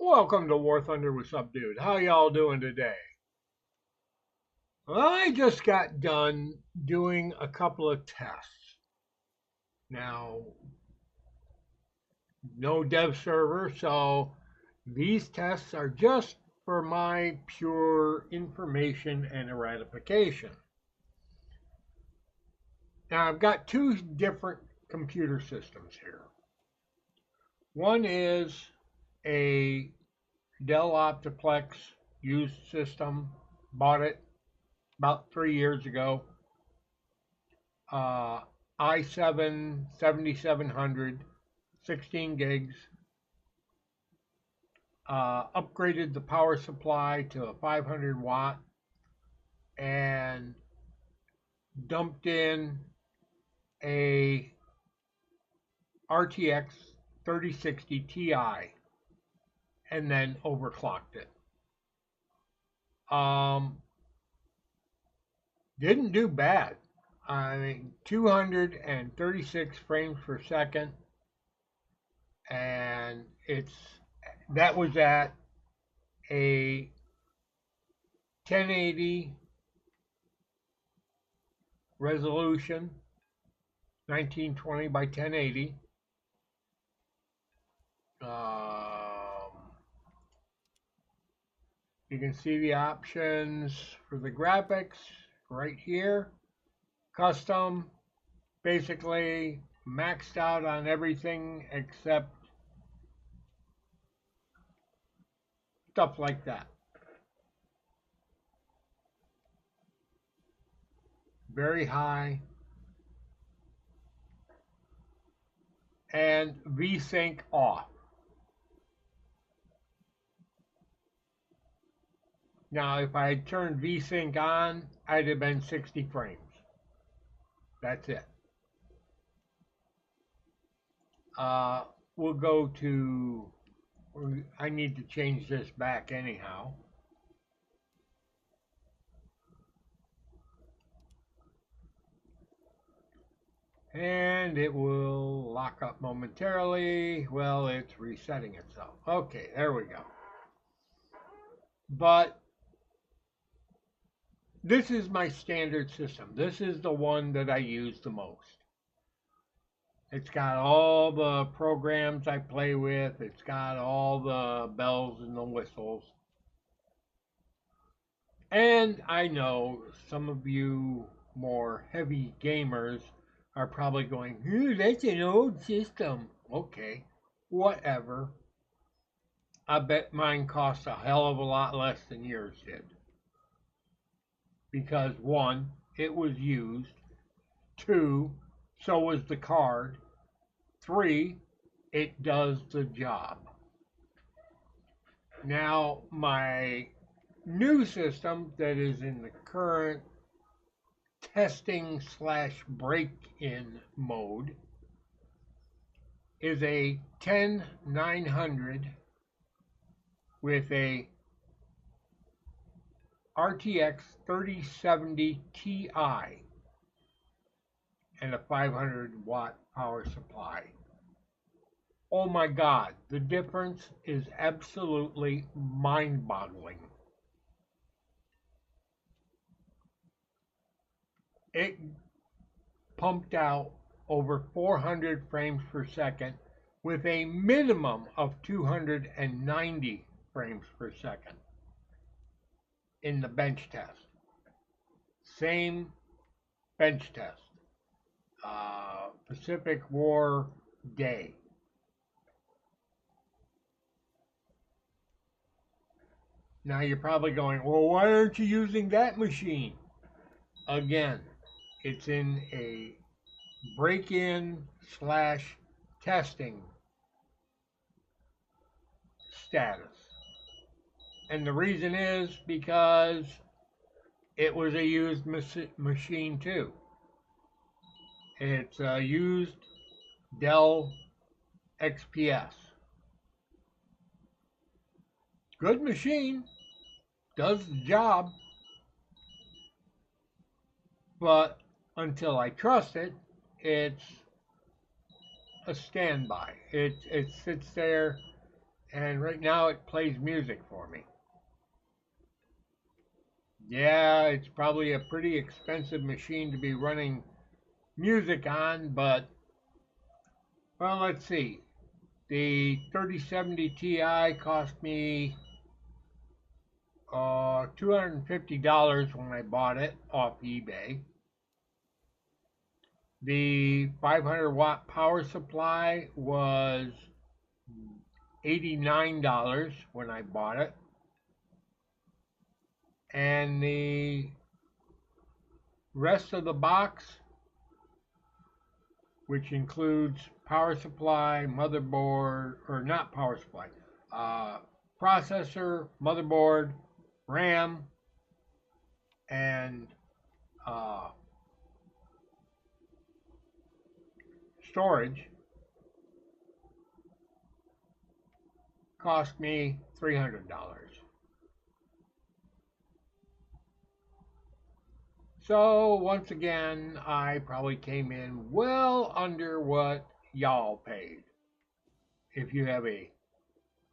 Welcome to War Thunder with Subdued. How y'all doing today? Well, I just got done doing a couple of tests. Now, no dev server, so these tests are just for my pure information and ratification. Now, I've got two different computer systems here. One is a Dell Optiplex used system, bought it about 3 years ago. i7 7700, 16 gigs. Upgraded the power supply to a 500 watt and dumped in a RTX 3060 Ti and then overclocked it. Didn't do bad. I mean, 236 frames per second, and that was at a 1080 resolution, 1920 by 1080. You can see the options for the graphics right here. Custom, basically maxed out on everything except stuff like that. Very high. And VSync off. Now, if I had turned VSync on, I'd have been 60 frames. That's it. We'll go to, I need to change this back anyhow. And it will lock up momentarily. Well, it's resetting itself. Okay, there we go. But this is my standard system. This is the one that I use the most. It's got all the programs I play with. It's got all the bells and the whistles. And I know some of you more heavy gamers are probably going, that's an old system. Okay, whatever. I bet mine costs a hell of a lot less than yours did. Because one, it was used. Two, so was the card. Three, it does the job. Now, my new system that is in the current testing / break-in mode is a 10900 with a RTX 3070 Ti and a 500 watt power supply. Oh my God, the difference is absolutely mind-boggling. It pumped out over 400 frames per second with a minimum of 290 frames per second in the bench test. Same bench test. Pacific War Day. Now you're probably going, well, why aren't you using that machine? Again, it's in a break-in / testing status. And the reason is because it was a used machine too. It's a used Dell XPS. Good machine, does the job, but until I trust it, it's a standby. It sits there and right now it plays music for me. Yeah, it's probably a pretty expensive machine to be running music on, but well, let's see. The 3070 Ti cost me $250 when I bought it off eBay. The 500 watt power supply was $89 when I bought it. And the rest of the box, which includes power supply, motherboard, or not power supply, processor, motherboard, RAM, and storage, cost me $300. So once again, I probably came in well under what y'all paid if you have a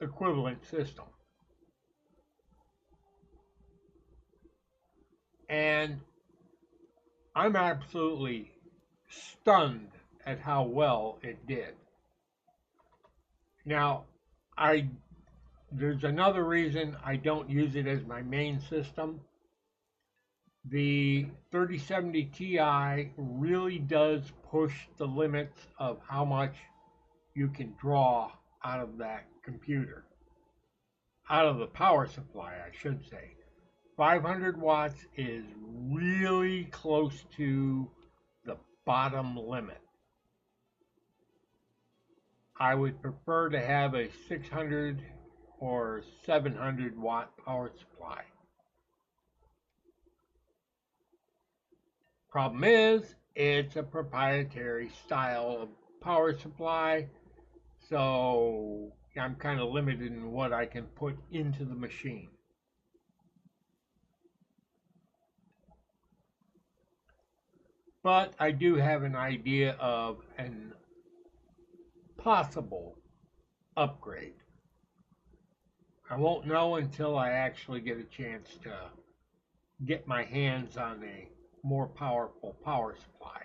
equivalent system. And I'm absolutely stunned at how well it did. Now, there's another reason I don't use it as my main system. The 3070 Ti really does push the limits of how much you can draw out of that computer. Out of the power supply, I should say. 500 watts is really close to the bottom limit. I would prefer to have a 600 or 700 watt power supply. Problem is, it's a proprietary style of power supply, so I'm kind of limited in what I can put into the machine. But I do have an idea of an possible upgrade. I won't know until I actually get a chance to get my hands on a more powerful power supply.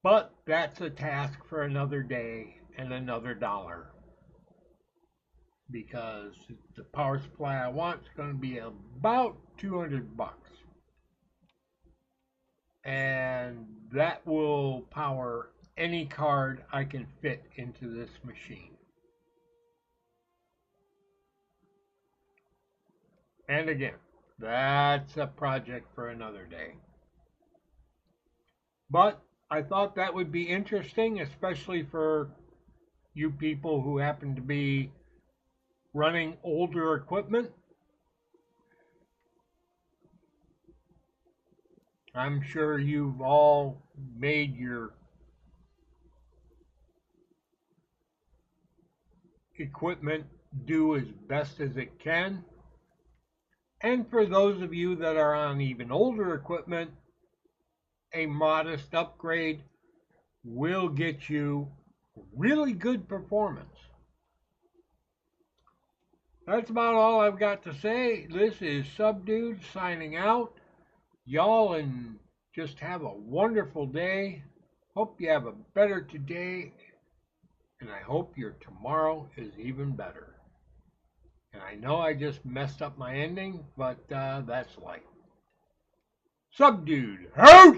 But that's a task for another day and another dollar, because the power supply I want is going to be about 200 bucks. And that will power any card I can fit into this machine. And again, that's a project for another day. But I thought that would be interesting, especially for you people who happen to be running older equipment. I'm sure you've all made your equipment do as best as it can. And for those of you that are on even older equipment, a modest upgrade will get you really good performance. That's about all I've got to say. This is Subdude signing out. Y'all and just have a wonderful day. Hope you have a better today, and I hope your tomorrow is even better. And I know I just messed up my ending, but that's life. Subdued. Out!